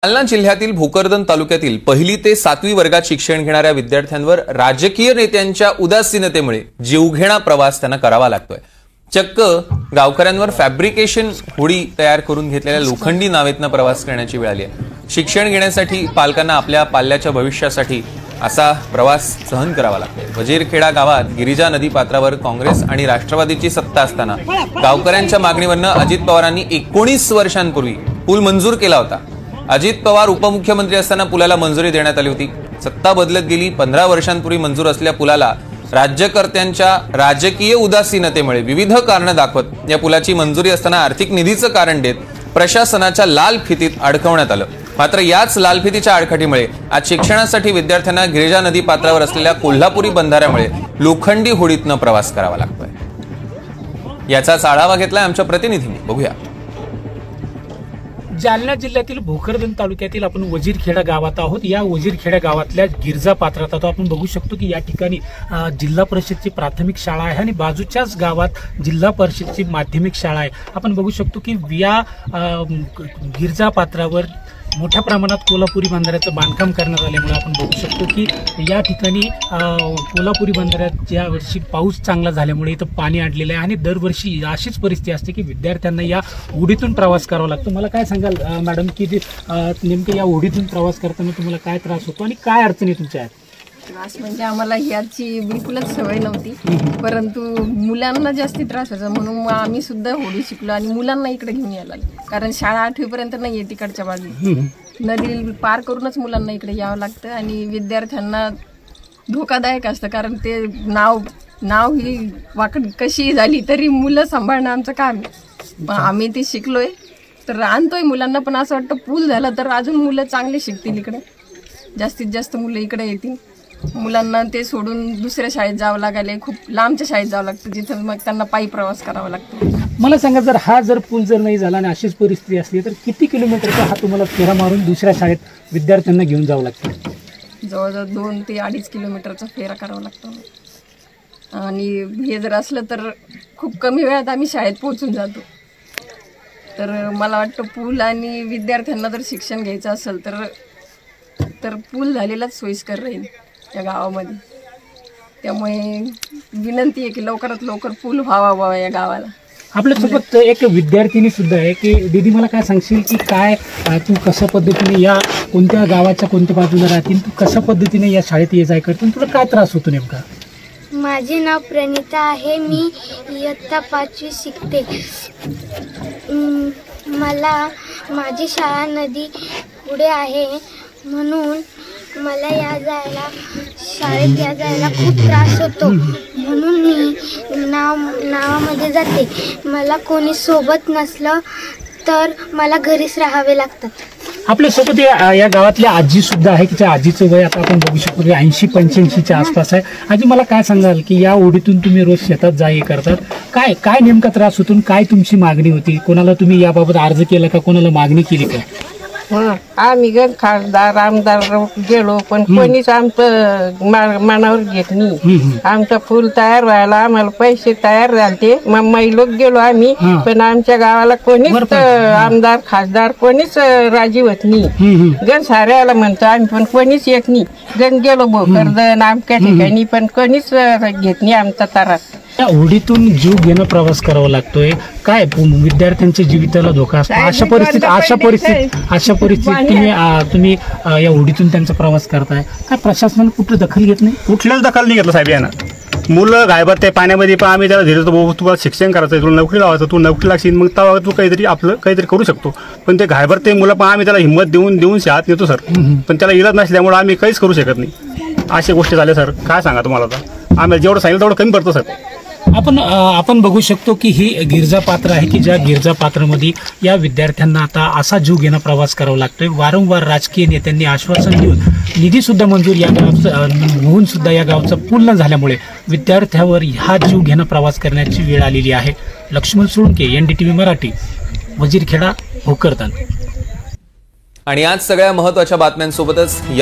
जालना जिल्ह्यातील भोकरदन तालुक्यातील पहिली ते 7वी वर्गात शिक्षण घेणाऱ्या विद्यार्थ्यांवर राजकीय नेत्यांच्या उदासीनतेमुळे जीवघेणा प्रवास त्यांना करावा लागतोय। चक्क गावकऱ्यांवर फॅब्रिकेशन होडी तयार करून घेतलेल्या लोखंडी नावेतनं प्रवास करण्याची वेळ आली आहे। शिक्षण घेण्यासाठी पालकांना आपल्या पाल्याच्या भविष्यासाठी असा प्रवास सहन करावा लागतोय। वजीरखेडा गावात गिरिजा नदी पात्रावर काँग्रेस आणि राष्ट्रवादीची सत्ता असताना गावकऱ्यांच्या मागणीवरनं अजित पवारांनी 19 वर्षांपूर्वी पूल मंजूर केला होता। अजित पवार उपमुख्यमंत्री असताना पुलाला मंजुरी देण्यात आली होती। सत्ता बदलत गेली। 15 वर्षांपूर्वी मंजूर असलेल्या पुलाला राज्यकर्त्यांच्या राजकीय उदासीनतेमुळे विविध कारणं दाखवत या पुलाची मंजुरी असताना आर्थिक निधीचं कारण देत प्रशासनाच्या लाल फितीत अडकवण्यात आलं। मात्र याच लाल फितीच्या आडकाठीमुळे आज शिक्षणासाठी विद्यार्थ्यांना गिरिजा नदी पात्रावर असलेल्या कोल्हापुरी बंधाऱ्यामुळे लोखंडी होडीतनं प्रवास करावा लागतोय। याचाच आढावा घेतलाय आमच्या प्रतिनिधींनी, बघूया। जालना जिल्ह्यातील भोकरदन तालुक्यातील आपण वजीरखेडा गावात आहोत। या वजीरखेडा गावातल्या गिरजा पात्रात आहोत। आपण बघू शकतो की या ठिकाणी जिल्हा परिषदची प्राथमिक शाळा आहे आणि बाजूच्याच गावात जिल्हा परिषदची माध्यमिक शाळा आहे। आपण बघू शकतो की या गिरजा पात्रावर मोठ्या प्रमाणात कोल्हापुरी बंधाऱ्याचं बांधकाम करण्यात आल्यामुळे आपण बघू शकतो की या ठिकाणी कोल्हापुरी बंधाऱ्यात ज्या वर्षी पाऊस चांगला झाल्यामुळे इथं पाणी अडलेलं आहे आणि दरवर्षी अशीच परिस्थिती असते की विद्यार्थ्यांना या होडीतून प्रवास करावा लागतो। मला काय सांगाल मॅडम की नेमकं या होडीतून प्रवास करताना तुम्हाला काय त्रास होतो आणि काय अडचणी तुमच्या आहेत? त्रास म्हणजे आम्हाला ह्याची बिलकुलच सवय नव्हती, परंतु मुलांना जास्ती त्रास व्हायचा म्हणून आम्ही सुद्धा होडी शिकलो आणि मुलांना इकडे घेऊन यायला लागलो। कारण शाळा 8वी पर्यंत नाही आहे तिकडच्या बाजूला, नदी पार करूनच मुलांना इकडे यावं लागतं आणि विद्यार्थ्यांना धोकादायक असतं। कारण ते नाव ही वाकड कशी झाली तरी मुलं सांभाळणं आमचं काम आहे। आम्ही ते शिकलोय तर आणतोय मुलांना, पण असं वाटतं पूल झाला तर अजून मुलं चांगले शिकतील, इकडे जास्तीत जास्त मुलं इकडे येतील। मुलांना ते सोडून दुसऱ्या शाळेत जावं लागायला, खूप लांबच्या शाळेत जावं लागतं जिथं मग त्यांना पायी प्रवास करावा लागतो। मला सांगा, जर पूल नाही झाला आणि अशीच परिस्थिती असली तर किती किलोमीटरचा हा तुम्हाला फेरा मारून दुसऱ्या शाळेत विद्यार्थ्यांना घेऊन जावं लागतं? जवळजवळ 2 ते 2.5 किलोमीटरचा फेरा करावा लागतो आणि हे जर असलं तर खूप कमी वेळात आम्ही शाळेत पोहोचून जातो। तर मला वाटतं पूल आणि विद्यार्थ्यांना जर शिक्षण घ्यायचं असेल तर पूल झालेलाच सोयीस्कर राहील या गावामध्ये। त्यामुळे विनंती आहे की लवकरात लवकर पूल व्हावा या गावाला। आपल्यासोबत एक विद्यार्थिनी सुद्धा आहे की दीदी, मला काय सांगशील की काय तू कशा पद्धतीने या कोणत्या गावाच्या कोणत्या बाजूला राहतील, तू कशा पद्धतीने या शाळेत ये जाय करतो, तुला काय त्रास होतो नेमका? माझे नाव प्रणिता आहे, मी इयत्ता 5वी शिकते। मला माझी शाळा नदी पुढे आहे म्हणून मला शाळेत जायला खूप त्रास होतो, म्हणून मी नावामध्ये जाते। मला कोणी सोबत नसलं तर मला घरीच राहावे लागतात। आपल्यासोबत या गावातल्या आजी सुद्धा आहे की त्या आजीचं वय आता आपण बघू शकतो की 80-85च्या आसपास आहे। आजी, मला काय सांगाल की या ओढीतून तुम्ही रोज शेतात जाई करतात, काय नेमका त्रास होतो, काय तुमची मागणी होती, कोणाला तुम्ही याबाबत अर्ज केला का, कोणाला मागणी केली का? आम्ही खासदार आमदार गेलो पण कोणीच आमचं मनावर घेत नाही। आमचं पूल तयार व्हायला आम्हाला पैसे तयार झाले, मुंबई लोक गेलो आम्ही, पण आमच्या गावाला कोणीच आमदार खासदार कोणीच राजी होत नाही। गण साऱ्याला म्हणतो आम्ही पण कोणीच येत नाही। गण गेलो भोकरदन आमच्या ठिकाणी पण कोणीच घेत नाही आमचा त्रास। या होडीतून जीव घेणं प्रवास करावा लागतोय, काय विद्यार्थ्यांच्या जीविताला धोका असतो। अशा परिस्थितीत तुम्ही या होडीतून त्यांचा प्रवास करताय, काय प्रशासनाने कुठे दखल घेत नाही? कुठल्याच दखल नाही घेतलं साहेब यांना। मुलं घायबत ते पाण्यामध्ये, पण आम्ही त्याला धीरे तुला शिक्षण करायचं, तुला नोकरी लावायचं, तू नोकरी लागशील मग तेव्हा तू काहीतरी करू शकतो। पण ते घायबत ते मुलं पण आम्ही त्याला हिंमत देऊन शाळेत नेतो सर, पण त्याला इलाज नसल्यामुळे आम्ही काहीच करू शकत नाही। अशा गोष्टी झाल्या सर, काय सांगा तुम्हाला, आता आम्ही जेवढं सांगितलं तेवढं कमी पडतं सर। आपण बघू शकतो की ही गिरजा पात्र आहे की ज्या गिरजा पात्रामध्ये या विद्यार्थ्यांना आता असा जीव घेणं प्रवास करावा लागतोय। वारंवार राजकीय नेत्यांनी आश्वासन देऊन निधी सुद्धा मंजूर या गावचं होऊन सुद्धा या गावचं पूल न झाल्यामुळे विद्यार्थ्यावर हा जीव घेणं प्रवास करण्याची वेळ आलेली आहे। लक्ष्मण सोळंके, NDTV मराठी, वजीरखेडा, भोकरदन। आणि आज सगळ्या महत्त्वाच्या बातम्यांसोबतच या